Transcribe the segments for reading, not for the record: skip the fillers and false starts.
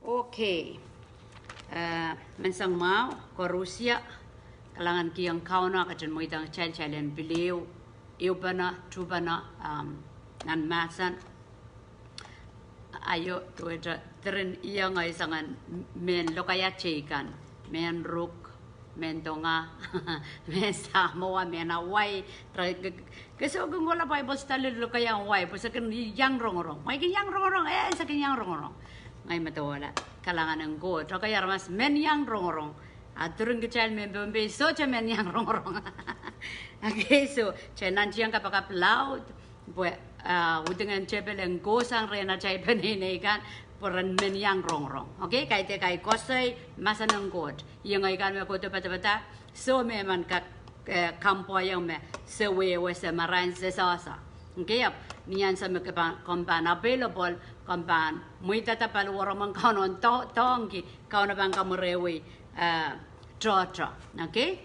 Okay. Mensang mau korusia kalangan kiang kau na kajan mo itang chalen beliau iubana tubana nan masan ayo tuwedra terin iya ngay sangan men lokaya chikan men ruk men tonga men samoa men awai keso gungola pai bostale lokaya awai posaken yang rong mai ke yang rong saken yang rong ngay matawala kalangan ng go lokaya mas men yang rong aturun kecil men bombe so men yang rong okay so chenan chiang kapakap laut buat dengan cepel yang gosang rena cai penini kan peran men yang rong okay kait kosai masa nenggot yang ikan me koto pata so memang kak kampo yang me sewe semaran sesasa okay yap nian sama kompan available kompan muita tapal warong kanon tongki kawan bang kamurewi trotro okay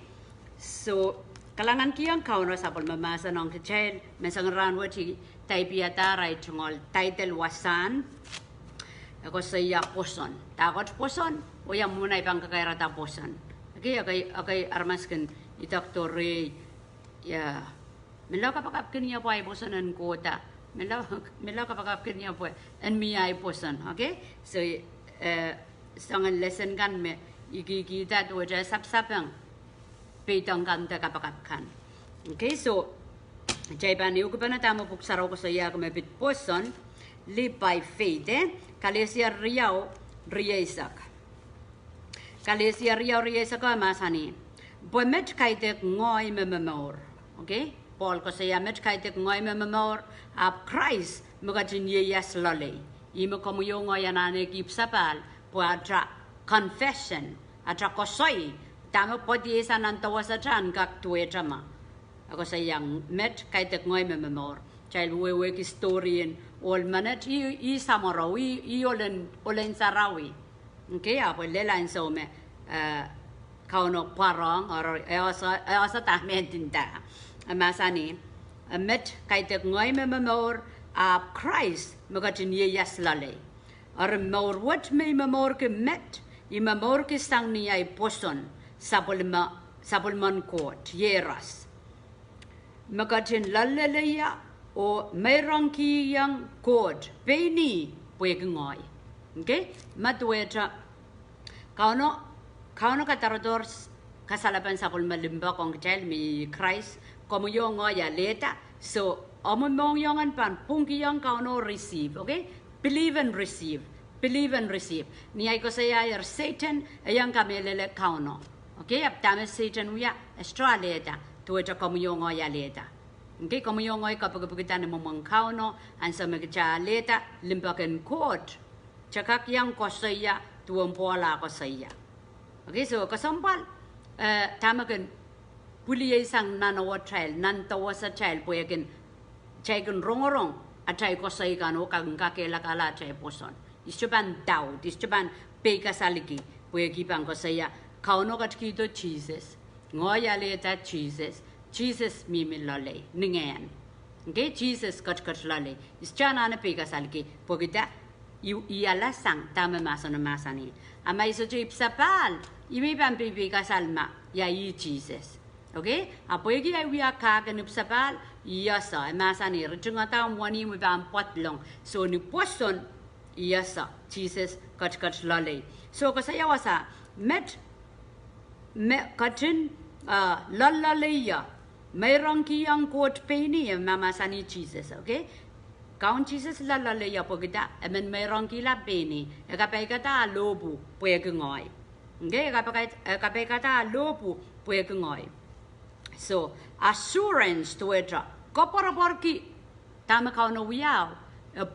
so kalangan kiang kauno sapol mamasa nong kecil mesang ranwa ci tai piata rai tungol title wasan ako saya Pwoson Dahkot Pwoson o yang munai bang kakaira ta Pwoson okay armasken itaktori ya melaw kapakap kenya Pwe Pwoson an kota melaw kapakap kenya Pwe an miai Pwoson okay so sangan lesson kan me kita tu aja sap-sapang petang kan ta kapakapkan okay so jaiban yu kupana tamo puksaro ko saya ko mebit Pwoson Lebaivalu Kalesia riaisak Kalesia riaisak masani bo met kaidehn ngoi momour okay Paul ko saya met kaidehn ngoi momour Pwe Krais magatin ieias loalei imo komu yo ngoi anane gipsapal puadra confession atra kosoi tamo podi sanan tawasa jan kak tuwe drama ako sayang met kaidehn ngoi momour child wewe historian all manat I samarawi I olen sarawi okay apo lelan so me kauno parang or asa tahmentinta masani met kaidehn ngoi momour Pwe Krais magatin ieias loalei or mour what me momourki met I momourki sang ni ay Pwoson sapwellimen Koht Iehroso magatin loalloale o meirongkihong Koht pein pwehki okay matuetra kauno katarodor kasalapan sapwellimen kong kecil Pwe Krais komu yo ngoya leta so omong yongan pan pungkiyong kauno receive okay believe and receive ni ay ko saya Satan ayang kamehlele kauno okay ap tama Satan uya Australia tuetra komu yo ngoya leta okay komu yo ngoy kapag-pagitan mo mong kauno an sa magcha leta limbaken Koht chakak yang ko saya tuong pola ko saya okay so kasampal tamaken puliyay sang nanawa trial nan tawa sa trial puyakin chaiken rongorong atay ko say kano kang kakela kala chay Pwoson ischuban daw ischuban peka saliki pwehki pang ko saya kauno katkito Jesus ngoya leta Jesus mimi loalei ningen okay Jesus kat loalei ischana na peka saliki pogita ieias sang tama masani amay so chip sapal imi pang peka salma ya Jesus okay apoygi ay wiya kagan sapal ieiasa masani rejunga ta mwani mo bang potlong so ni Pwoson ieiasa Jesus kat loalei so kasaya wasa met katin loalloale meirongkihong Koht pein mamasani Jesus okay kaun Jesus loalloale pogita amen meirongkihla pein kapekata lobu pwehki okay kapekata lobu pwehki so assurance tuetra koapworopworki tama kauno wiyaw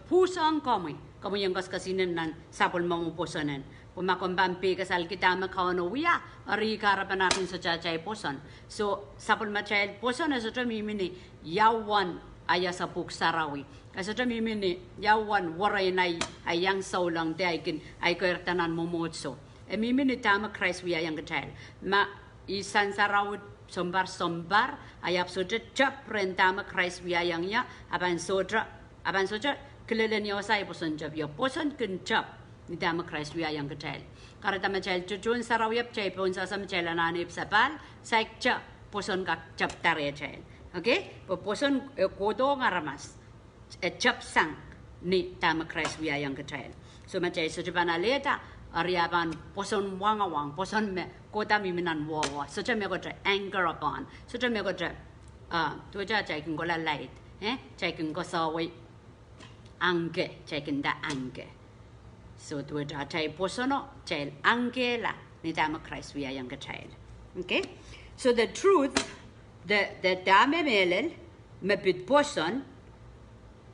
pusang kamu yang kaskasinan nan sapwellimen Pwosonen pumakombang kasal kita kauno wiya ari karapan natin sa chay Pwoson so sapwellimen chay Pwoson so mimini yawan aya sa puksarawi kasi mimini yawan waray na ayang saulang de ay kertanan momotso mimini tama Krais wiya yang kecil ma isan sarawit sombar ayap soja cap rentama Krais wiya yang ya aban soja kilele niya sa Pwoson job yo Pwoson kun job ni Pwe Krais Pwe I yang kitail. Kara tama chal chuchun sarawiyap chay pon sa sam chay lananip sapal saik cha Pwoson ka chap tare chay. Okay? Pwoson kodo ngaramas chap sang ni Pwe Krais Pwe I yang kitail. So machay so jabana leta ariaban Pwoson wangawang Pwoson me kota miminan wawa. So cha me ko anger upon. So cha me ko tu cha chay kin ko la light. Chay kin ko sawi angge chay kin da angge. So tu chay Pwosono chay angge la ni Pwe Krais Pwe I yang kitail. Okay? So the truth the dame melel me bit Pwoson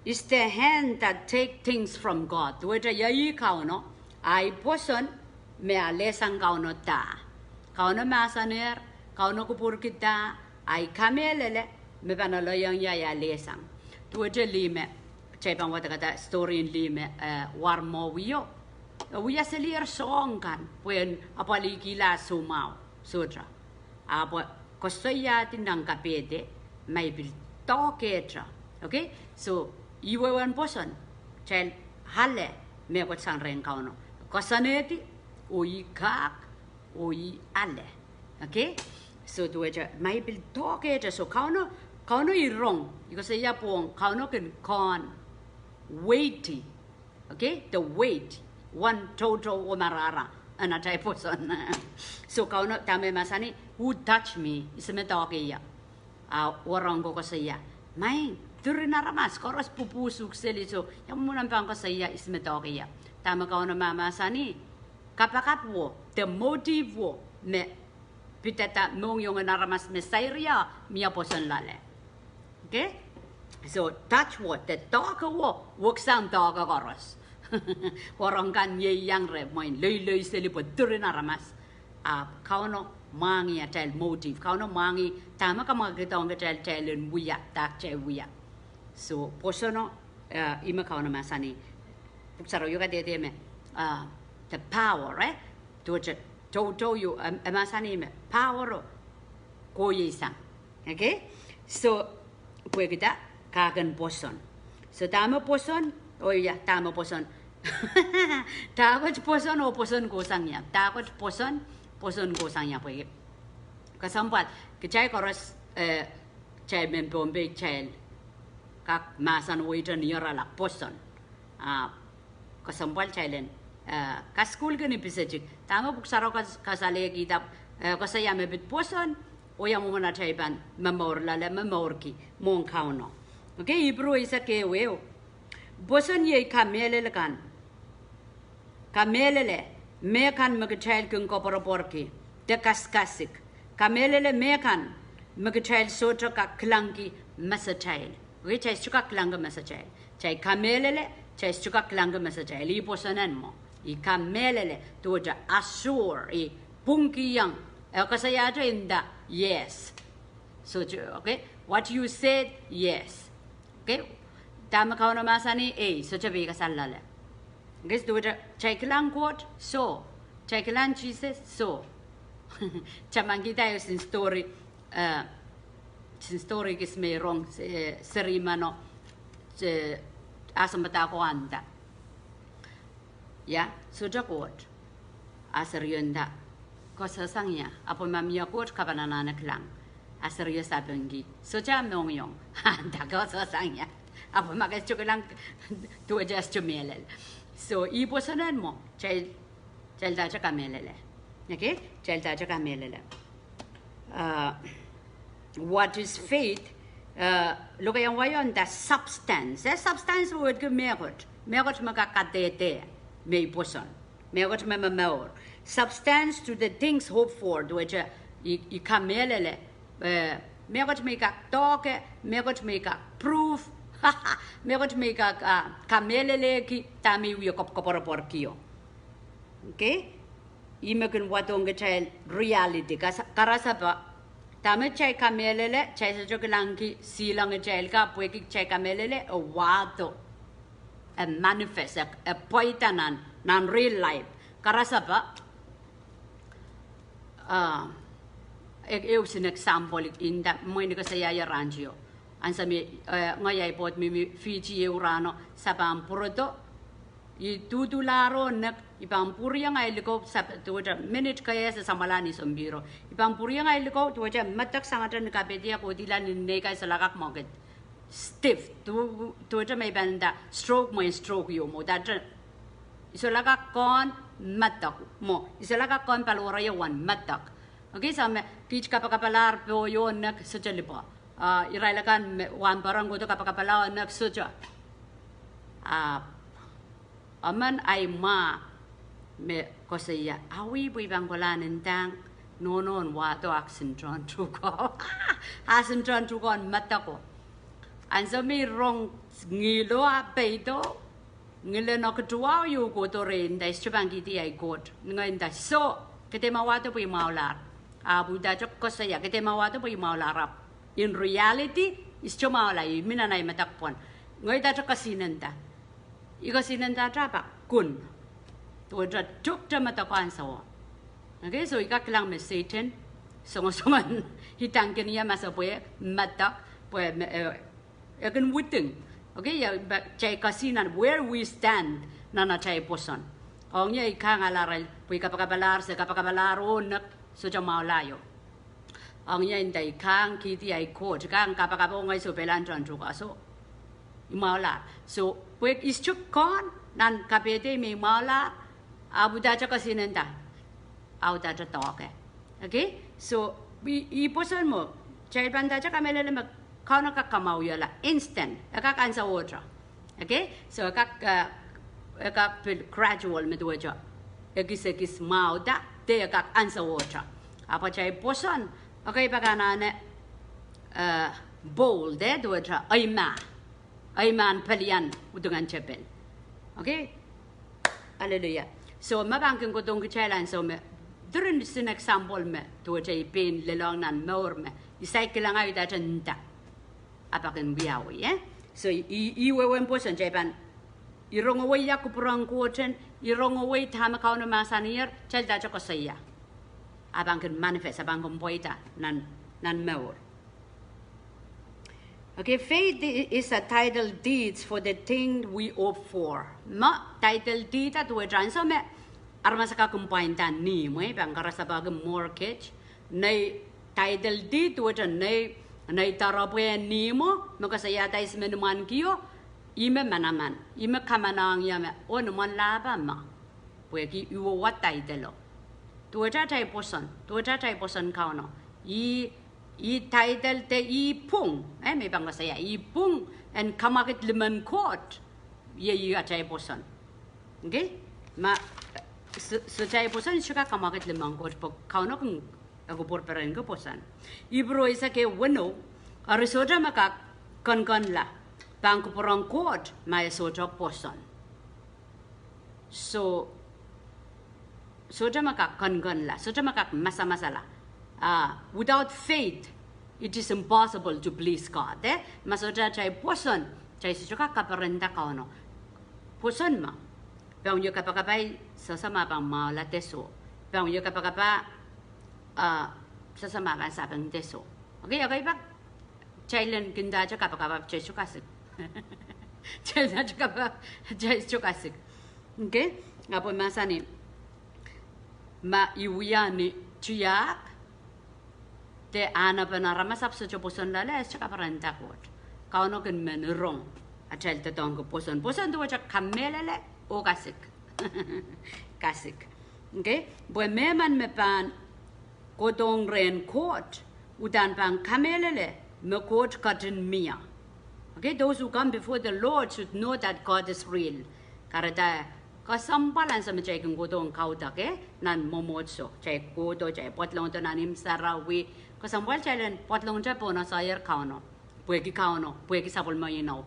is the hand that take things from God. Tu yayi kauno ai Pwoson me alesang kauno ta. Kauno masaner, kauno kupur kita, ai kamehlele me banaloyang ya lesang. Tu lime chay pang wata kata story in lime warmo wiyo. Wiya selir song kan puen apaligila sumau sutra. Apa kosoya tinang kapete may bil toketra. Okay? So iwawan Pwoson chay hale me ko sang ren kauno. Kosaneti oi kak oi ale. Okay? So tu may bil toketra so kauno irong. Iko saya pong kauno ken con weighty. Okay? The weight one total omarara anatay Pwoson. So kauno tame masani who touch me isme tokeya. Orang ko saya. May turinaramas koros pupusuk seliso yang munang pang ko saya isme tokeya. Tama kauno mama sani kapakapwo the motive wo me pitata mong yung naramas me sairia mia Pwoson lale. Okay? So touch what the talk wo work sang talk koros. Orang kan ye yang re main loalei selipo turinaramas. Kauno mangi atel motive kauno mangi tama ka mga kitong telen wiya tak che wiya. So Pwosono ima kauno masani puksaro yoga de me the power right to you masani me power ko yesang. Okay? So pwe kita kagan Pwoson. So tama Pwoson tama Pwoson. Takot Pwoson o Pwoson ko sangya. Takot Pwoson ko sangya pwe. Kasampat kecai koros cai membombe cai kak masan waiter niora la Pwoson. Kasampat cai len kas school ke ni pisajik. Tama buksaro kasale kita kasaya mebit Pwoson o yang mona cai ban momourki mong kauno. Okay, Ipru isa ke weo. Pwoson ye kamehlele kan. Kamehlele mehkan kitail koapworopworki de kasikasik. Kamehlele mehkan kitail sohte ka kilangki masatail. Okay, chay suka kilangki masatail. Chay kamehlele chay suka kilangki masatail. I Pwosonan mo. I kamehlele tuja assure i punki yang. Kasaya aja inda yes. So okay, what you said yes. Okay, tama kau nama sani so cabai kasalala. Guys, tu cai kilangkot so, cai kilangki so. Caman kita sin story kis meirong serimano asam bata ko anda. Ya, so Dahkot aserienda. Kosa sangya, apa mamia kot kabanana klang. Aserius sabengi. So cam nongyong. Dahkot so sangya. Apa makas cukulang tu adjust melel. So I Pwosonan mo cel da kamehlele. Okay? Cel da kamehlele. What is faith? Look at wayon the substance. The substance word ke meirot. Meirot makakatete me Pwoson. Meirot me mour. Substance to the things hoped for. Which I kamehlele. Meirot make toke. Meirot make proof. Meirot make kamehlele ki tami wiyo koapworopworki. Okay? Imakin watong kitail reality. Karasa pa. Tama chay kamehlele chay sa kilangki silang chay ka pwehki chay kamehlele a wato. A manifest a poitanan nan real life. Karasa pa. Sin example in that mo ini kasaya rancho. Ansami ngayay pot mi Fiji eurano sa pampuroto itu laro nak ipang puriang ay liko sa tuwaja minute kaya sa samalani sombiro ipang puriang ay liko tuwaja matak sangatan kapedia ko dilan ni kay sa lakak moget stiff tuwaja may banda stroke mo stroke yo mo dadra isolaka kon matak mo isolaka kon palora yawan matak okay sa me kich kapakapalar po yon nak sa jalipo irailakan wan parang go to kapakapalaw nak suja aman ay ma me kosaya awi bui bang bola nentang nonon wa to aksintron tuko asintron tukon matako anso mi rong ngilo a peito ngile no ketua yu ko to ren dai chubang kiti ai got ngai da so kete mawa to bui maular abu da chok kosaya kete mawa to bui maular in reality is choma lai minanai matakpon ngai da chok kasinanta iko sinanda trapa kun to dra tuk mata kwan so okay so ika kilang me satan songon hitang kenia masapwe mata pwe akan wuting okay ya chai kasinan where we stand nana chai Pwoson ong ye ikang alaral pwe kapakabalar sa kapakabalar onak so jamao layo ong ye indai kang kiti ai Koht kang kapakabong ay so pelan tran truka so imala so pwe ischuk kon nan kapete me mala abuda cha kasinenda auda cha toke okay so I Pwoson mo chai banda cha kamehlele mak kauna ka kamau yala instant aka kansa water okay so aka gradual me doja ekis mauda te aka ansa water apa chai Pwoson okay pagana ne bowl de doja Aiman palian udungan chapel. Okay? Hallelujah. So mabangkin ko tong kichailan so me during sin example me to jay pein lelong nan mour me isay kilangay da janta apakin biawi eh so iwewen Pwoson jayban irong away yakupurang kuochen irong away tama kaw na masanir chal da ko saya abangkin manifest abangkin poita nan mour. Okay, faith is a title deeds for the thing we hope for. Ma title deed at we so me armasaka kumpaintan ni mo bang karasa bag mortgage nay title deed we nay tarapwe ni mo makasaya tais menuman kiyo ime manaman ime kamanang yame on mon laba ma pwehki uwo wat title tuwa chai Pwoson kauno I title te ipung may bang saya ipung and kamakit liman Koht ye chai Pwoson okay ma so chai Pwoson suka kamakit liman Koht po kauno kung ako porperan ko Pwoson Ipru isa ke wano arisoja maka kenikenla bang kuporang Koht may soja Pwoson so soja maka kenikenla soja maka masala without faith, it is impossible to please God. Masoja chai Pwoson, chai suka kaparenda kauno. Pwoson ma, pang yo kapakapay sasama pang maula teso, pang yo kapakapa sasama kan sapang teso. Okay, okay ba? Chai len kinda cha kapakapa chai sukasik, chai na chai sukasik. Okay, ngapo masani ma iwiyani Jacque. Te ana panarama sapso cho Pwoson lale chaka paranta Koht kauno ken men rong achel te tong Pwoson to cha kamehlele o kasik okay boy meman me pan kotong ren Koht udan pan kamehlele me Koht katin mia okay those who come before the Lord should know that God is real karata kasampalan sa macay kung kotong kauta ke nan momotso chay koto chay potlong to nanim sarawi kasampal chalen potlong cha po na sayar kauno pwehki sapol mo ino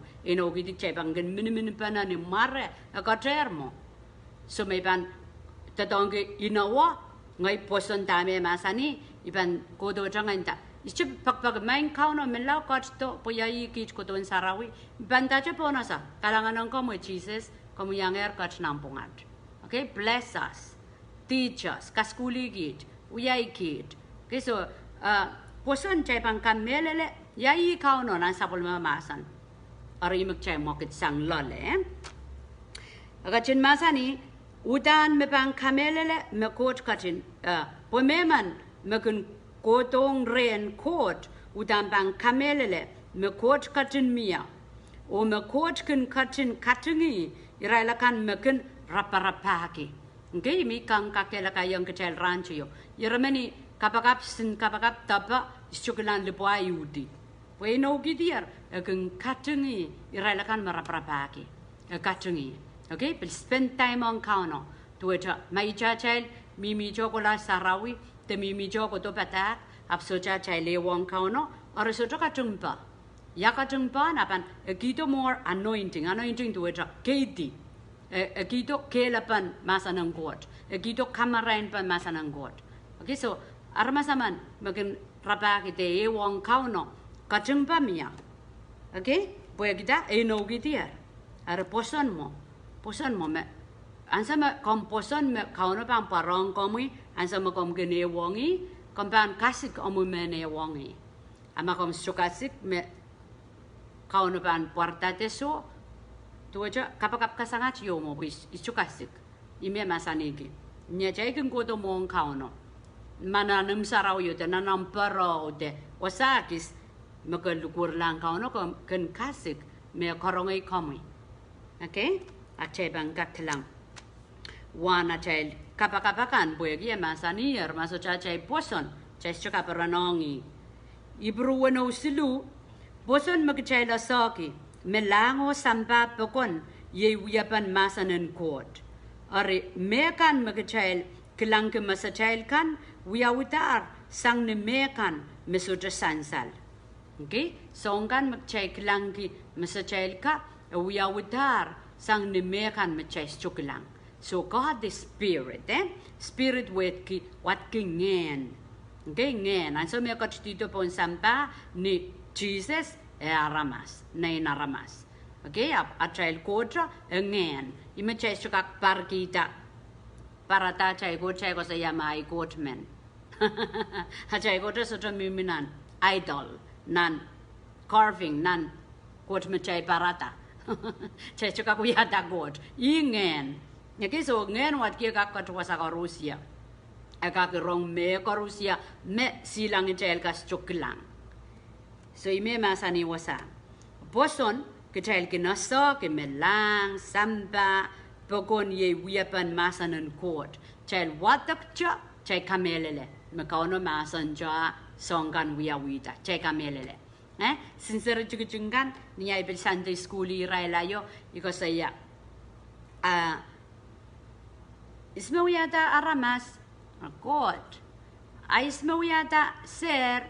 gidi chay banggen mini pa na ni mare akatermo so may pan tatong inawa ngay Pwoson tame masani iban koto changanta ischip pagpag main kauno menlaw kachto Pwe I kich koton sarawi banda cha po na sa kalangan ko mo Jesus kamu yang kat nampungat. Okay, bless us, teach us, kaskuligit, uyaikit. Okay, so Pwoson chay pang kamehlele, yai kauno na sapol mamasan. Ari mag chay mokit sang loalei. Agachin masani udan mepang kamehlele me Koht katin pomeman mekun kotong ren Koht udan bang kamehlele me Koht katin mia o me Koht kun katin katingi irailakan mekun raparapaki. Okay, mi kang kakela kayang kecil rancho. Yeremeni kapakap sin kapakap tapa istukulan Pwe I udi. Pwe no gidiar agung katingi irailakan meraparapaki. Katingi. Okay, but spend time on kauno. Tueta mai child mimi chokola sarawi te mimi choko to patak apsocha child lewong kauno or soto katumpa. Yakatumpa napan a kito more anointing tueta ketin. A kito kelapan masanang Koht. A kito kamarain pan masanang Koht. Okay, so armasaman makin rapaki te ewong kauno katumpa mia. Okay, pwehki eno gidiar. Are Pwoson mo me. Ansa me kom Pwoson me kauno pang parong komi ansa me kom gene wongi kom pan kasik omu me ne wongi. Ama kom sukasik me kauno pan puertate so tuaja kapakap kasangat yo mo bis isukasik. Ime masanigi. Nya jai ken koto mong kauno. Mananam sarau yo te nanam paro te wasakis me ken lukur lang kauno kom ken kasik me korongai komi. Okay? Achay bang kaklang. Wana chay kapakapakan pwehki masanir masocha chay Pwoson chay chukaparanongi. Ipru wano silu Pwoson magchay lasaki melango samba pokon ye wiyapan masanan Koht. Are mehkan magchay kilangki masatail kan wiyawitar sang ne mehkan mesocha sansal. Okay? Songkan magchay kilangki masatail ka wiyawitar sang ne mehkan machay chukilang. So God the Spirit, Spirit wetki watki ngen. Okay, ngen. And so may dito po sampa ni Jesus aramas, na inaramas. Okay, at child kotra ngen. Imachay chukak parkita. Para ta chay ko chay ko sa yamay Kohtmen. Chay kotra sa miminan idol, nan carving, nan Kohtmen chay parata. Chay chukak uyata Koht. Ingen. Okay, so ngen wat kia kakatwa sa Rusia. Akakirong me Rusia me silang chay kas chukilang. So ime masani wasa. Pwoson kecil kinasa kemelang samba pokon ye wiyapan masanan Koht. Chay watak cha chay kamehlele. Mekauno masan cha songkan wiyawita chay kamehlele. Sincere chukichingan niya ibig Sunday school irailayo iko saya. Ismawiyata aramas Koht. Ismawiyata ser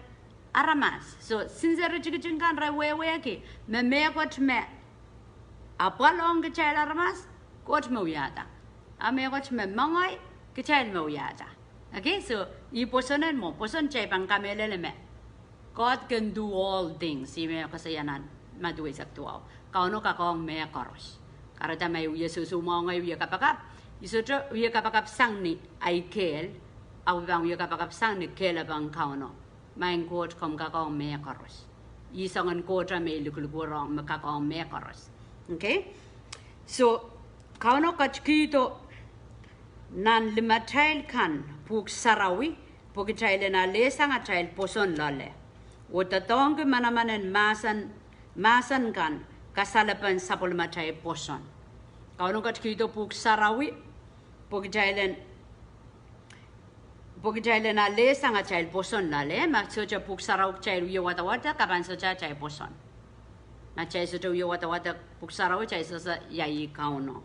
aramas. So sincere chukichingan reweweki me Koht me apalong kecil aramas Koht mawiyata. Koht me mangoy kecil mawiyata. Okay, so Pwosonan mo Pwoson chay pang kamehlele me. God can do all things. Ime kasayanan maduwi saktuaw. Kauno kakong me koros. Karata may uya susumo ngay uya kapakap. Isotro uya kapakap sang ni ay kel. Aw bang uya kapakap sang ni kel abang kauno. Main Koht kom kakong me koros. Isangan Koht may lukulurong makakong me koros. Okay? So kauno kachkito nan limatail kan puk sarawi pukitail na lesang at child Pwoson loalei. Utatong manamanen masan kan kasalapan sapwellimen Pwoson. Kauno kachkito puk sarawi pukitail na lesang at child Pwoson loalei. Magsocha puk saraw child uyawata kapan socha child Pwoson. Machay socha uyawata puk saraw child sosa yayi kauno.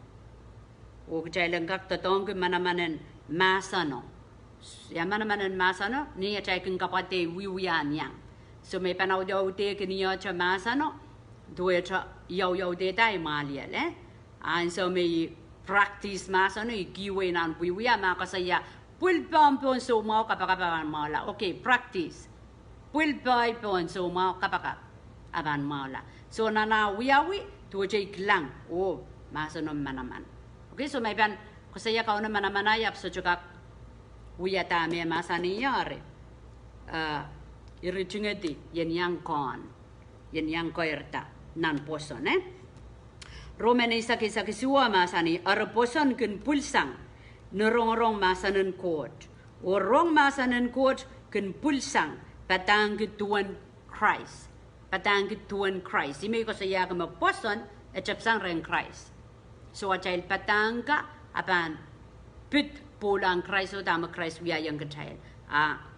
Ukitail ngak tatong manamanen masano. Yamanaman masano niya chay kung kapate wiwian yang. So may panaw daw te kaniya cha masano duwe cha yaw de tay malial and so may practice masano ikiwe nan wiwian makasaya pulpampon so mau kapakapan mala. Okay, practice. Pulpampon so mau kapakapan mala. So nana wiyawi tuwe chay kilang masano manaman. Okay, so may pan kasaya kauno manamanayap so chukak uyata me masani yare irichingeti yen yang koirta nan Pwoson Roman isak suwa masani ara Pwoson kun pulsang nerong masanen Koht. Rong masanen Koht kun pulsang patang tuan Krais. Patang tuan Krais. Ime ko saya ka Pwoson echapsang ren Krais. So achail patang ka apan pit pulang Krais o tama Krais wiya yang kitail.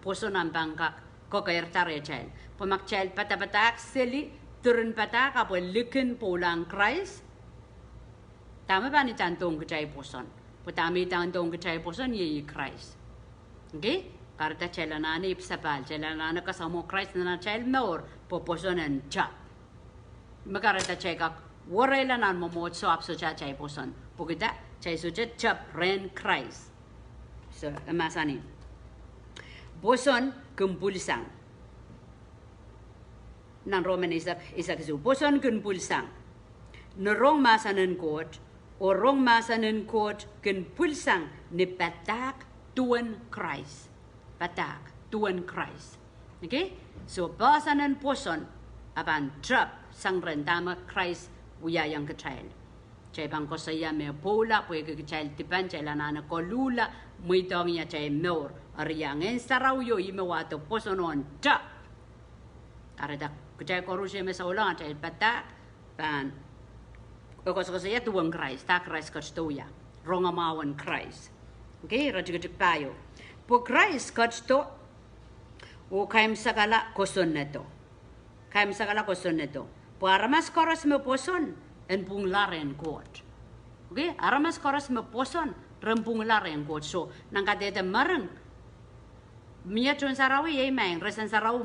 Pwoson ang bangka ko kair tare chail. Pamakchail patapatak seli turun patak apo liken pulang Krais. Tama ba ni tantong kecai Pwoson? Potami tantong kecai Pwoson ye Krais. Okay? Karta celanana ipsapal, celanana kasamo Krais na cel mour po Pwoson and Jacque. Makarata cekak warela nan momot so apso cai Pwoson. Pokita cai sujet chap ren Krais. So masani. Pwoson kumpulsang. Nan Roman isak su. Pwoson kumpulsang. Nerong masanen Koht. Rong masanen Koht kun pulsang ni patak tuan Krais. Patak tuan Krais. Okay? So basanen Pwoson aban trap sang rentama Krais wiya yang kitail. Chay bang ko saya me pola pwe kitail tipan chay lanana ko lula muitong ya chay mour. Ariyang en saraw yo ime wato Pwoson on trap. Kareda kichay korusye me sa ulang chay patak pan Because saya tuang Krais, tak Krais kactoya, rongamawan Krais. Okay, rajik payo. Po Krais kacto, o kaim sagala koson neto. Kaim sagala koson neto. Po aramas koros me Pwoson, en pung laren Koht. Okay, aramas koros me Pwoson, rempung laren Koht. So, nang kadete marang, miya chun sarawi ye main, resan saraw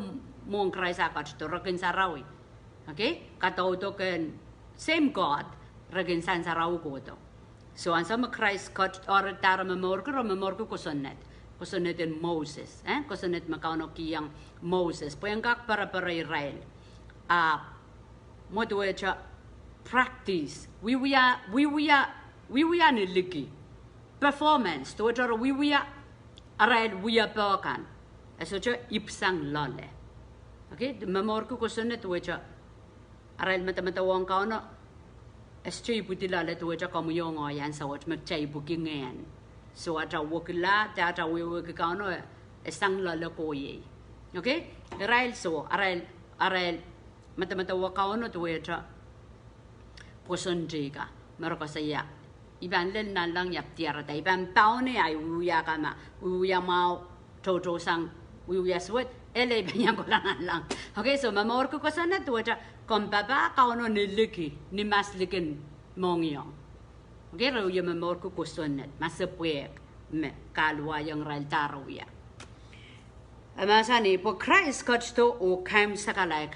mong Krais akacto, rakin sarawi. Okay, katauto ken same God. Ragin san saraw ko to. So ang sama Krais kat or tara momourki kusonet. Kusonet in Moses. Kusonet makauno kiyang Moses. Pweng kak para Israel. Mo tuwe cha practice. We niliki. Performance. Tuwe cha Israel pekan. Eso cha ipsang loalei. Okay, momourki kusonet tuwe cha Israel mata-matawang kauno. Estoy putila le tuwe cha kamuyong ayan sa wat magchay bukingen. So ata wakila ata wewe kano esang lala koye. Okay? Arail so arail mata wakano tuwe cha Pwoson jiga mereka saya. Iban len nan lang yap tiara ta iban tao ne ay uya kama uya mau toto sang uya swet ele banyak lang. Okay, so momourki kusonet tuwe cha kompaba kauno niliki ni maslikin mongyong. Okay, raw yung momourki kusonet masapwek me kalwa yung raltaro ya. Masani po Krais kacto o kaim sakala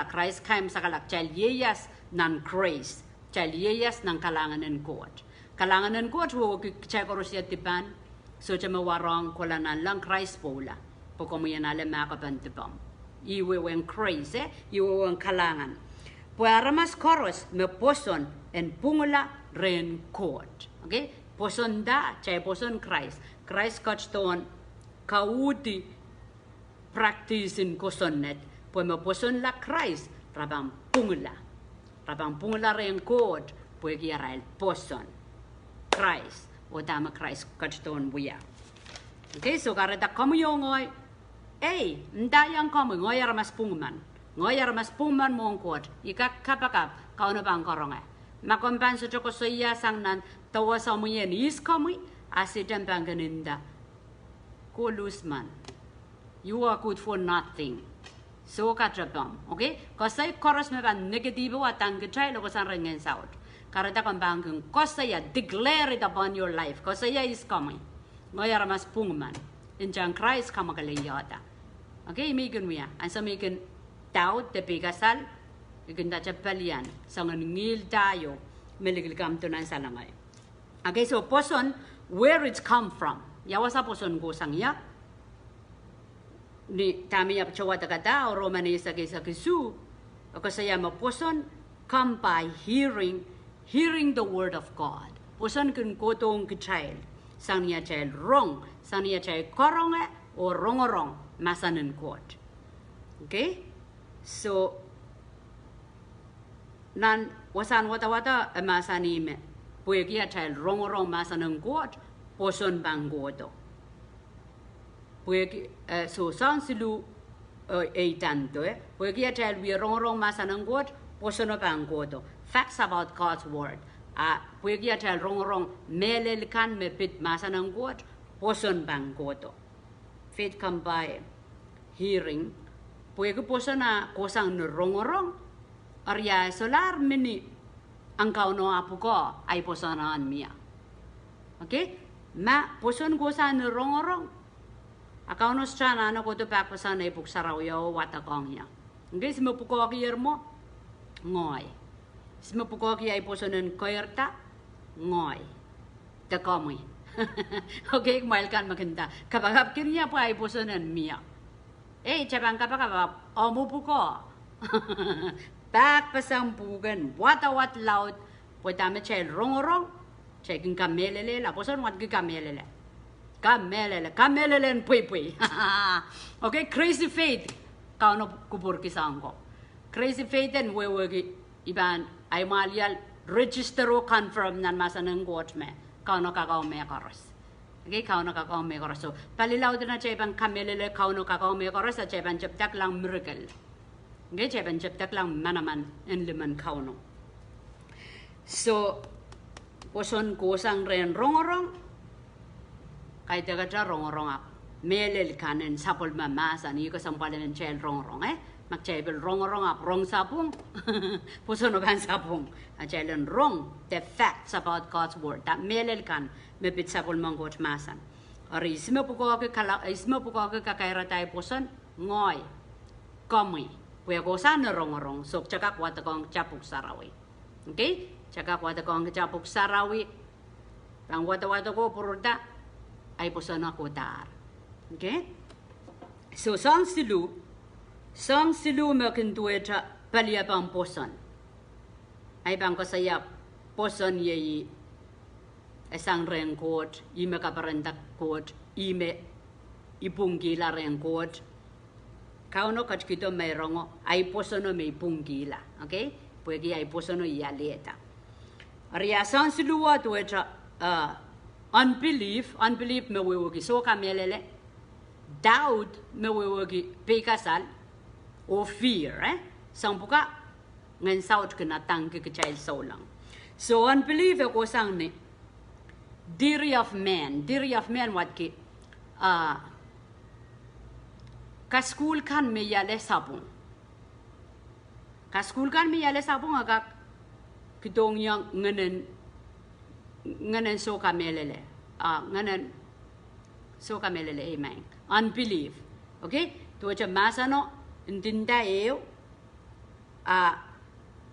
Krais kaim sakala chal ieias nan Krais chal ieias nan kalanganen Koht. Kalanganen Koht wo kichay tipan so cha mawarong kolanan lang Krais pola. Po komuyan ale makapantipam. Iwe wen Krais iwe wen kalangan. Puaramas koros me Pwoson en pungula ren Koht. Okay? Pwoson da, chay Pwoson Krais. Krais kachton kauti practice in kosonet. Pwe me Pwoson la Krais rabang pungula. Rabang pungula ren Koht. Pwe kiarail Pwoson. Krais. O tama Krais kachton buya. Okay? So kareta kamu yongoy. Ndayang kamu ngoy aramas pungman. Ngoy aramas pungman mong Koht. Ika kapakap kauno bang koronga. Makompan sa choko soya sang nan tawa sa mo yen is kamu asidan bang ganinda. Kulusman. You are good for nothing. So katrapam. Okay? Kasay koros me ban negatibo atang kechay lo kosan rengen saud. Karata kang bangkang kosaya declare it upon your life. Kosaya is coming. Ngoy aramas pungman. Injang Krais kamakaleya. Okay, migun wiya. Ansa migun taud te pigasal. Igun ta chapalian. Sangan ngil tayo. Meligilgam to nan salangay. Okay, so Pwoson, where it come from? Yawa sa Pwoson ko sang ya. Ni tami ya chawata kata o romanesa kisa kisu. Kasaya ma Pwoson come by hearing the word of God. Pwoson kun kotong kitail. Sang niya chay wrong. Sang niya chay koronga o rongorong masanen Koht. Okay? So nan wasan wata masanime pwehki atal rong masanang got Pwoson bangoto pwehki so sang silu tanto pwehki atal we rong masanang got Pwoson bangoto facts about God's word pwehki atal rong melel kan mepit masanang got Pwoson bangoto faith come by hearing pwehki Pwoson kosang rong Arya solar mini ang kauno apu ko ay Pwosonan mia. Okay? Pwoson ko sa rong. Akauno strana na ko to pak pasan ay puksaraw yo watakong ya. Okay? Simo puko ki yermo ngoy. Simo puko ki ay Pwosonan koyerta ngoy. Takomoy. Okay? Kumailkan maganda. Kapag kiniya po ay Pwosonan mia. Chabang kapag omu puko. Back pasampugan, what loud, what I'm a child rong, checking kamehlele, la Pwoson what kamehlele. Kamehlele and Pwe. Okay, crazy faith, kauno kuburki sango. Crazy faith and we were iban, I malial register or confirm nan masanang got me, kauno kakao mekoros. Okay, kauno kakao mekoros. So, palilaw din na cheban kamehlele, kauno kakao mekoros, at cheban chaptak lang miracle. Okay, cheban chaptak lang manaman en liman kauno. So, Pwoson kosang ren rong. Kay taga rong ak. Melel kanen sapol mamasa ni ko sampalen en chel rong. Magchebel rong ak rong sapung. Pwoson kan sapung. A chelen rong the facts about God's word. That melel kan mepit sapol mangot masan. Ori ismo puko ke kakaira tay Pwoson ngoy. Komi. Pwe kosan rong sok chakak watakong chapuk sarawi. Okay? Chakak watakong chapuk sarawi. Pang wata ko purda ay Pwoson ako tar. Okay? So sang silu mekentuetra palia pang Pwoson. Ay bang ko saya Pwoson yei esang rengkot, ime kaparentak kot, ime ipungkila rengkot. Kauno kachkito meirongo ay Pwoson may pungkila. Okay? Pwehki ay Pwoson ieias. Arya sang siluwa tuetra unbelief me wewogi so kamehlele. Doubt me wewogi pekasal o fear. Sang puka ngan saut kena tangki kecil solang. So unbelief ko sang ni theory of man what ki ka school kan me yale sabung agak kitong yang ngenen so kamehlele amen unbelief. Okay, to cha masano intinda eo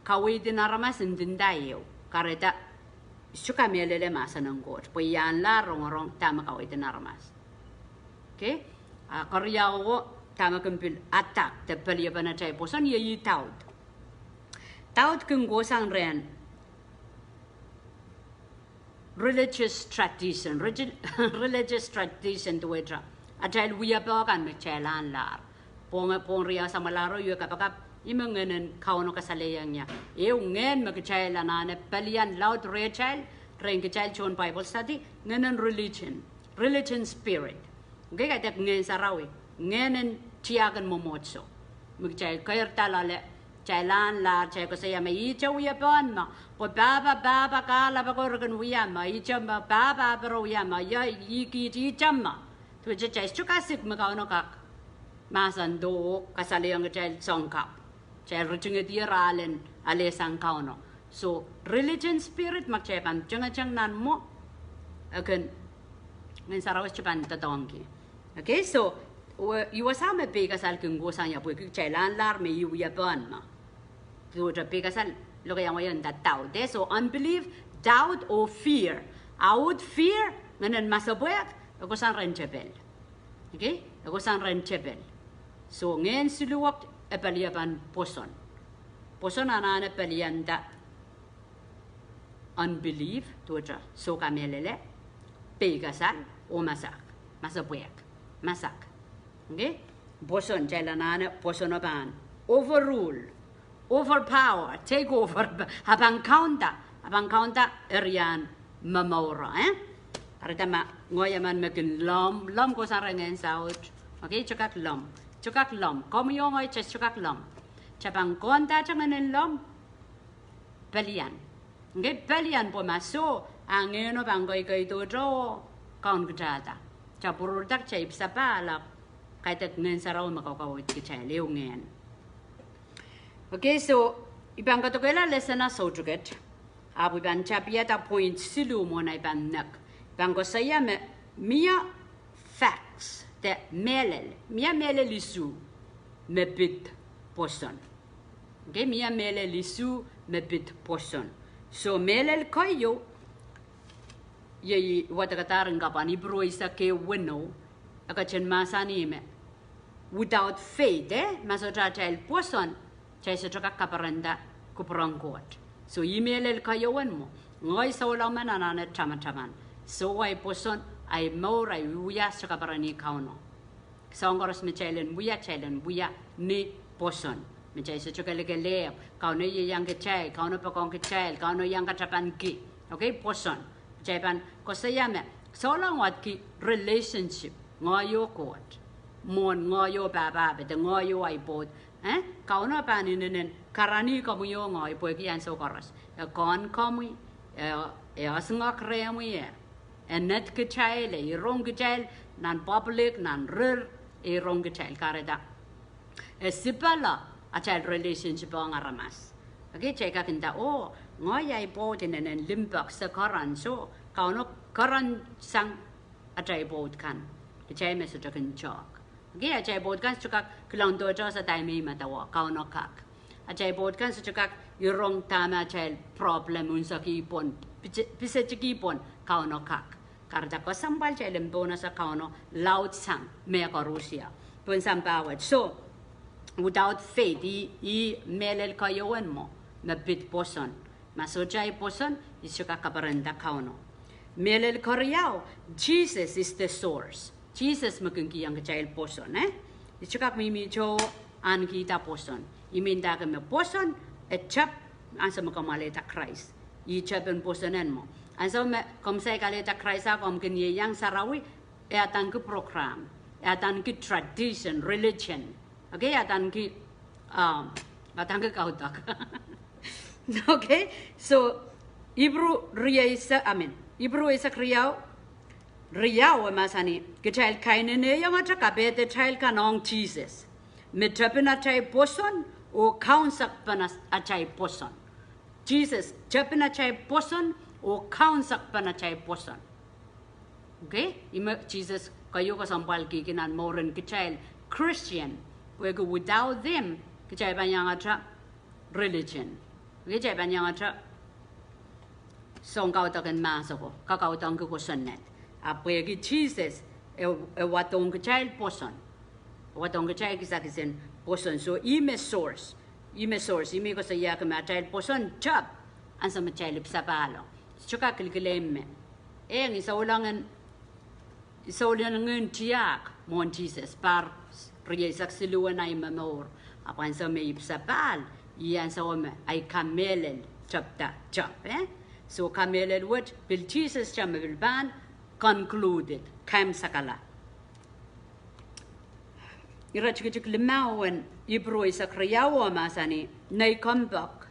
kawai dinaramas intinda eo kareta suka kamehlele masanang got Pwe I la rong tama kawai dinaramas. Okay, karyawo tama kempil attack te palia bana chay Pwoson yei taut kung gosang ren religious tradition to wetra ajal wiya ba kan me chelan lar pong ria sa malaro yu kapakap imengenen kauno kasaleyang nya ngen magchela na ne palian loud rechal ren kechal chon Bible study ngenen religion spirit. Okay, kayak ngen sarawi ngenen tiagan momotso magchal kayer talale chailan la chay ko saya may ichaw yapan ma po baba kala ba ko regan wiyama icham baba pero wiyama ya iki ichama to chay kasikasik magano kak masando kasaliyang chay songkap chay ruchung diralen ale sangkauno. So religion spirit magchaypan chang nan mo akan ngan sarawas chapan tatongki. Okay, so iwasama pegasal kung gosang ya po chailan lar may yapan ma to pegasal lo kaya ngayon doubt. So unbelief, doubt or fear. Out fear nganan masabwek ako sang renchebel. Okay, ako sang renchebel. So ngayon siluwak epaliapan Pwoson anana palianda unbelief tuja so kamehlele pegasal o masabwek. Okay? Pwoson chailanana Pwoson ban overrule overpower, take over, habang counter erian momour, Karena mak ngoyaman makin lom ko sa rengen saut, okay, cakap lom, kau yang ngoy cakap lom, cabang konta jangan lom, belian, okay, belian po masuk, angin no bangkoi koi dojo, kaun kejata, capur tak cai sapala, kaitat ngen sarau makau kecai leungen. Okay, so ibang katokelah lesson subject. Abu ban capia ta point silu mona ibang nak. Bang ko saya mia facts that mia lisu me bit Pwoson. Okay, mia lisu me bit Pwoson. So melel koyo ye wata kataran kapan Ipru isa ke wino akachen masani me without faith masatil Pwoson cai sejak kaparanda kuperangkot. So email kayawan mo ngoy sa ulang manana taman. So ay Pwoson ay mour ay ieias sa kaparani kauno. Sa ngoros mechailen buya ni Pwoson. Mechai sejak legale kauno yang kecai kauno pakong kecai kauno yang kacapan ki. Okay, Pwoson. Mechai pan ko sayame sa ulang wat ki relationship ngoyo kot. Mon ngoyo baba bet ngoyo ay bod. Kau na paninin karani kamu yo ngoy pwehki an so koros. Kon kamu asengak remu net kitail irong kitail nan public nan rer irong kitail kareda. Sipala a child relationship ang aramas. Okay, ceka kinta ngoy ay bod inen limbak sa karan so kau no karan sang a child bod kan. Kicay me so jakin chok. Okay, ajay bod kan sejak kelang dojo sa time matawa kau nokak. Ajay bod kan sejak irong tama ajay problem unsa kipon bisa kipon kau nokak. Karena ko sambal ajay lembona sa kau no laut sang mea Rusia pun sampawat. So without faith I melel kayawan mo na bit Pwoson. Masojay Pwoson isuka kaparanda kau no. Melel Koreao, Jesus is the source. Jesus momourki yang kecil Pwoson, Dicakap mimi jo an kita Pwoson. Iminda ke me Pwoson, cap ansa makamale ta Krais. Icapen Pwosonan mo. Ansa me kom saya kale ta Krais kom kenye yang sarawi atan ke program, atan ke tradition, religion. Okay, atan ke kautak. Okay, so Ipru isa kriau. Riau masani kitail kaidehn yang ada kabete tail kanong Jesus. Metapin acai Pwoson o kaunsak panas acai Pwoson. Jesus japin acai Pwoson o kaunsak panas acai Pwoson. Okay, ima Jesus kayo ka sampal kikinan moren kitail Christian. Wego without them kitail banyang ada religion. Kitail banyang ada song kau takan masako kakau tang ko sonnet. Pwehki Jesus watong kecil Pwoson. Watong kecil kisah Pwoson. So ime source. Ime ko saya ke macam Pwoson job. Ansa macam sapalo. Cuka kilangki. Isaulangan Jacque mon Jesus par ieias siluan ay momour. Apa ansa may sapal. Iyan sa ay kamehlele job. So kamehlele what bil Jesus jam bil ban concluded kam sakala. Ira chikik limawan Ipru isa kriyawa masani nay kombak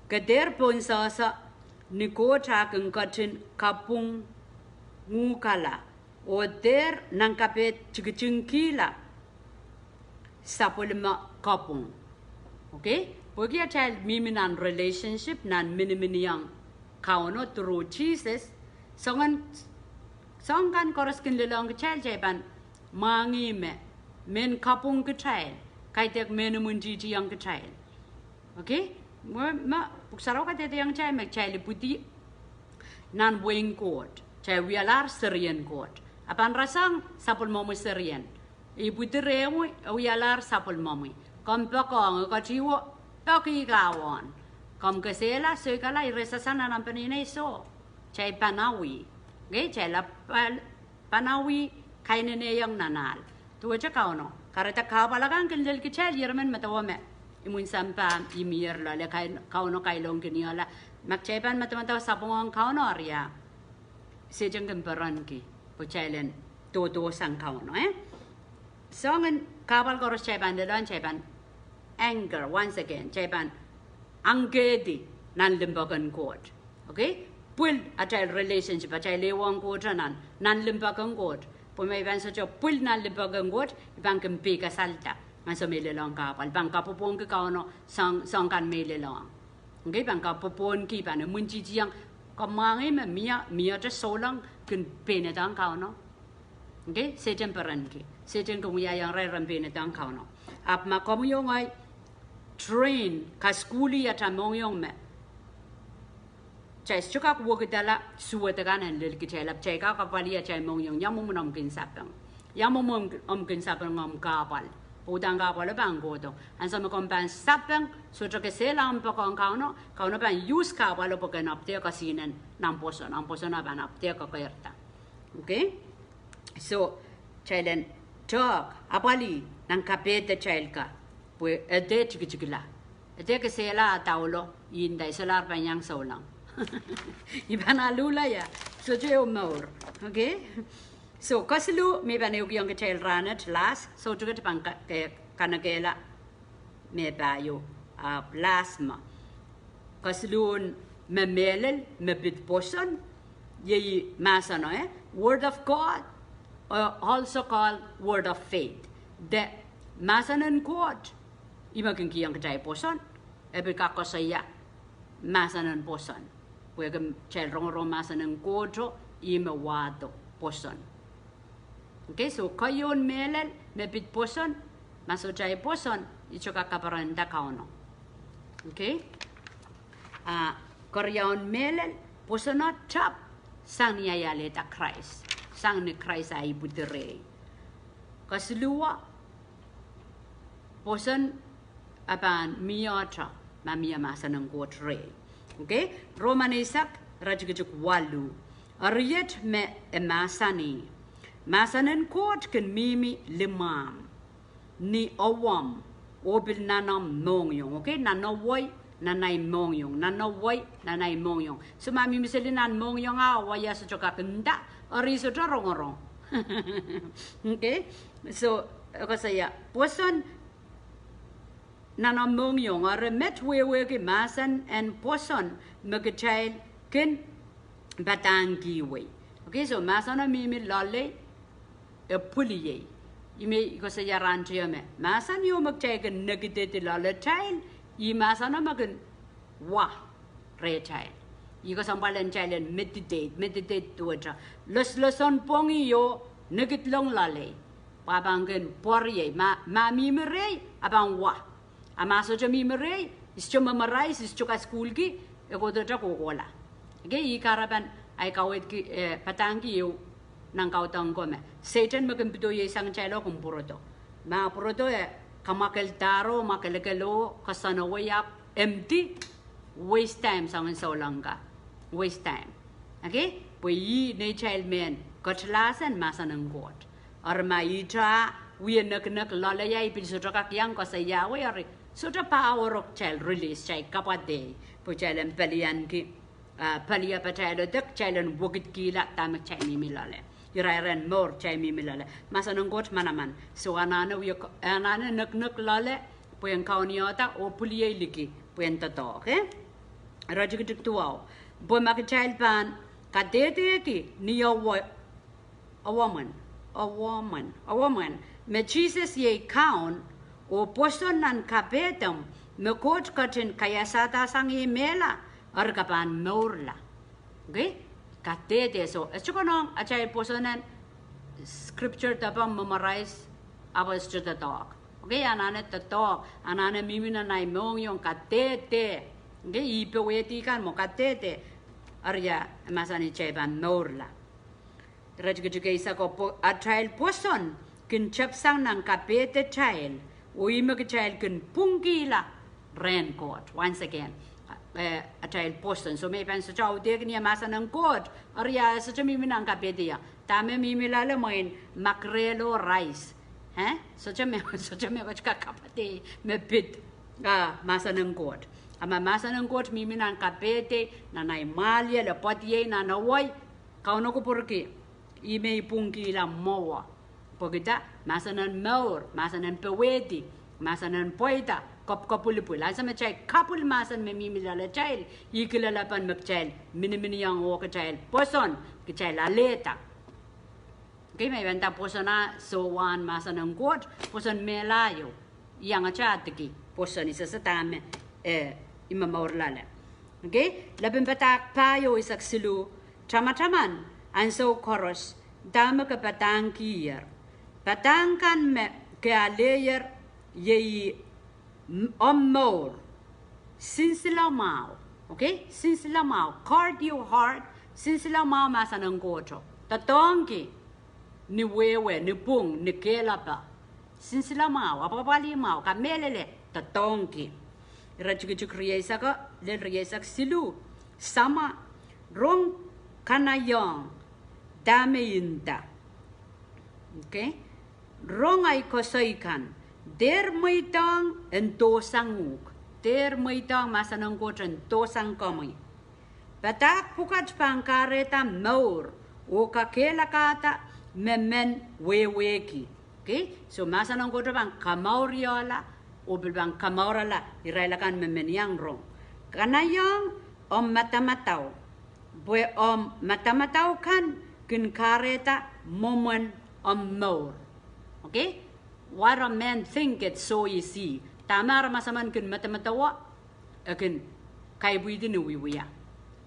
kader pon sa ni kota kang katin kapung ngukala o der nang kapet chikikila sapwellimen kapung. Okay, pwehki a child miminan relationship nan miniminiang kauno through Jesus Songkan koros kinlelang kecil jaban mangi men kapung kecil kaitek menemunji yang kecil. Okay, puksarau kata yang kecil putih nan buing kot, cai wialar serian kot. Apan rasang sapul momour serian. Ibu teremu wialar sapul momour. Kom pakong kaciwo paki kawan. Kom kesela sekala iresasana nampenine so cai panawi. Okay, cila panawi kaidehn yang nanal. Tu aja kau no. Karena kau palakan kendel kecil Jerman matawa imun sampa imir lo le kauno kailong kiniola magchepan matamataw sapong kauno arya sejeng gemperan ki pocailen todo sang kauno songen kapal koros chepan delon chepan anger once again chepan angedi nan limbagan god okay pul atal relationship atal lewang god nan limbagan god pumay ban so pul nan limbagan god ibang kempi kasalta Maso melelong kapal, bang kapupon ke kau no sang kan melelong. Okay, bang kapupon ki pan munci jiang kamangai me mia je solang kun penetang kau no. Okay, sejen peran ki, sejen kemuya yang rai ram penetang kau no. Ap ma kamu yang ay train kaskuli ata mong yang me. Cai suka kuwo kita suwa tekanan lel kita lap cai kau kapal ya cai mong yang mum kinsapang, yang mum kinsapang ngam kapal. Udang kapal bang godo, ansa me kompan sapang so que se lampa con kauno ban use kapal porque napte kasinen namposon ban napte ka kerta. Okay? So chailen talk apali nang kapete chailka pues ede chikikila. Ede que se la taulo inda selar banyang solang. Ibana lula ya. So je mour. Okay? So kaslu me baneu yang kecil ranet las so juga tepang kenikenla me bayo plasma kaslun me melel me bit Pwoson ye masano word of God also called word of faith the masanan God imagin ki yang kecil Pwoson ebika kosaya masanan Pwoson wegem cel rong masanan God ima wato Pwoson. Okay, so kayon melel me bit Pwoson maso jay Pwoson icho kakaparanda kauno. Okay? Koryaon melel Pwoson not chap sang niayale ta Krais. Sang ni Krais ay budere. Kasluwa Pwoson apan miyata mamia masa ng gotre. Okay? Romanisak rajigjuk walu. Ariyet me emasani. Masanen kot ken mimi limam ni awam obil nanam mongyong okay nanawai nanay mongyong nanawai nanay mongyong so mami miselinan mongyong awaya so joka kenda ari so rongorong okay so kasi ya Pwoson nanam mongyong are met wewe ke masan and Pwoson magkitail ken batangi we okay so masana mimi loalei puli ime ko sa yaran me masan yo magchagen negite loalloale I masana magen wa retail iko sambalan chailen meditate tuaja loson pongi yo negit long loalei pabangen porye ma mimere abang wa amaso jo mimere ischo memorize ischo ka school ki eko doja ko kola ge I karaban ai kawet ki patangi yo nang kau tangko me Satan makin pito ye sang chalo kung puroto ma puroto kamakel taro makelekelo kasana way up empty waste time sang solanga waste time okay Pwe I ne child men kotlasan masanang god or maitra we nak loalei pil sotra yang kasaya we or sotra power of child release chai kapade po child palian ki palia patalo tek child bukit kila tamak chai milale Irairan mour chai milale masanang god manaman so anana nak loalei pwen kauniota o pulie liki pwen tato okay rajik tuau boy mak child pan kadete ki ni a woman me Jesus ye count o Pwoson nan kapetam me kot katin kayasata sangi mela ar kapan mourla okay kadete so echukonong achai Pwosonan scripture tapang memorize abas to the talk okay anane the talk anane mimina nai mong yung kadete okay Ipru kan mo kadete arya masani chaiban mourla rajgjuke isa ko atrail Pwoson kin chapsang nang kapete child o imag child kin pungkila renkot once again atrail Pwoson so may pan so chau deg niya masa ng kot arya so chami minang kapete ya tame mimilala mo in makrelo rice so chame ko kapate me pit masa ng Koht. Ama masa ng Koht miminan kapete na naimalya la patiye na naway kauno ko porke ime pungki la mour. Pagita masa ng mour, masa ng pwehki, masa ng poita kapulipul. Asa machay kapul masan me mimila la child ikilalapan magchild mini yang o kachild Pwoson kachild aleta. Okay, may benta Pwoson na so one masa ng Koht Pwoson melayo yang achatiki Pwoson isa sa tame momour lale. Okay, labing batak payo isak silu chama-chaman an so koros dame ka batang kier batangkan me kealeyer yei mour sinsilamau. Okay, sinsilamau cardio heart sinsilamau masa ng Koht tatongki ni wewe ni pung ni kelapa sinsilamau ahpw kamehlele tatongki rachuk riesa ka le riesa silu sama rong kanayong dameinta. Okay, rong ay kosoikan der moitang entosanguk der moitang masa ng Koht entosang komoy batak pukat pangkareta mour o kakela kata memen pwehki. Okay, so masa ng Koht bang kamehlele o bilbang kamehlele irailakan memen yang rong kanayong matamataw bwe matamataw kan kinkareta moment mour. Okay, what a man think it so easy tamar masaman kin matamatawa akin kay buidi ni wiwiya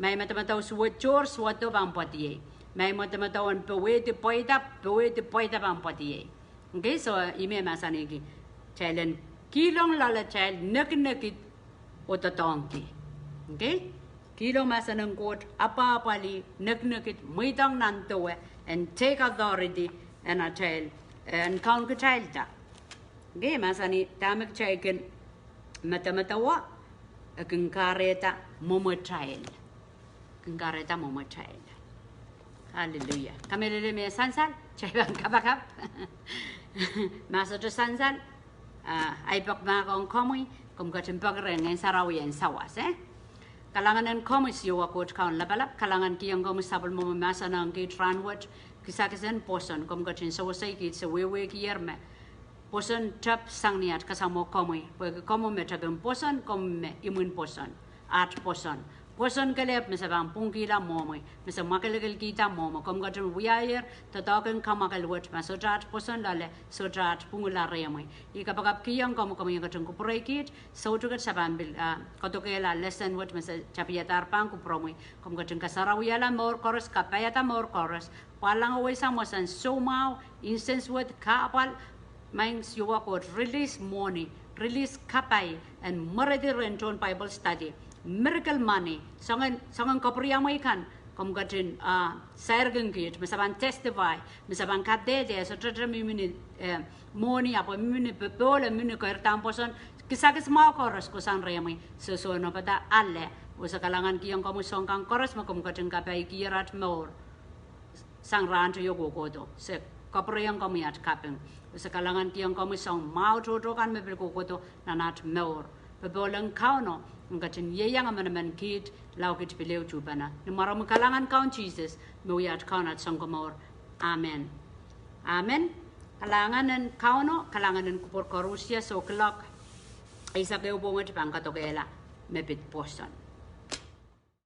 may matamataw suwat chor suwato bang patiye may matamatawan pwede poita bang patiye. Okay, so ime masanigi challenge kilong lala child nakit o tatongki. Okay, kilong masa ng Koht apapali nakit muitang nantowe and take authority and a child and count child ta. Okay, masa ni tamek child matamatawa aking kareta momour child. Aking kareta momour child. Hallelujah. Kamehlele me sansal chaybang kabakap. Masa to sansal ay pakmakong komoy kum katin pagrengen sarawian sawas kalangan ng komoy siwa Koht kaun labalap kalangan kiyang komoy sabal mo masa ng kitranwat kisakasen Pwoson kum katin sawasay kit sa wewe kiyerme Pwoson tap sangniat kasamo komoy pwede komo me tagang Pwoson kom me imun Pwoson at Pwoson Pwoson kalep mesabang pungkila momoy mesa makalegal kita momo kom katin wiayer tatakan kamakalwat masotrat Pwoson lale sotrat pungula remoy ikapagap kiyang komo yung katin kupray kit sotukat sabambil katokela lesson wat mesa chapiatar pang kupromoy kom katin kasarawiyala mour koros kapayata mour koros palang away sa mosan somaw instance wat kaapal maing siwa Koht release money release kapay and maradi renton Bible study miracle money sangan kapriyamay kan kom katin sairgang kit misaban testify misaban kadede so tratra mimini money apo mimini bebola mimini kairtam Pwoson kisakis mau koros ko sang remay so no pada alle usa kalangan kiyang kamu songkang koros makom katin kapay kirat mour sang ranto yogo kodo se kapriyang kamu at kapeng usa kalangan kiyang kamu song mau toto kan mebil kodo nanat mour bebolang kauno ngatin yeyang amanaman kit laukit pileu chupana ni maram kalangan kaun Jesus muyat kaunat sangkomour. Amen. Amen. Kalangan kauno kalangan kupor korusya so klok isa keu bongot pangkatokela mepit Pwoson.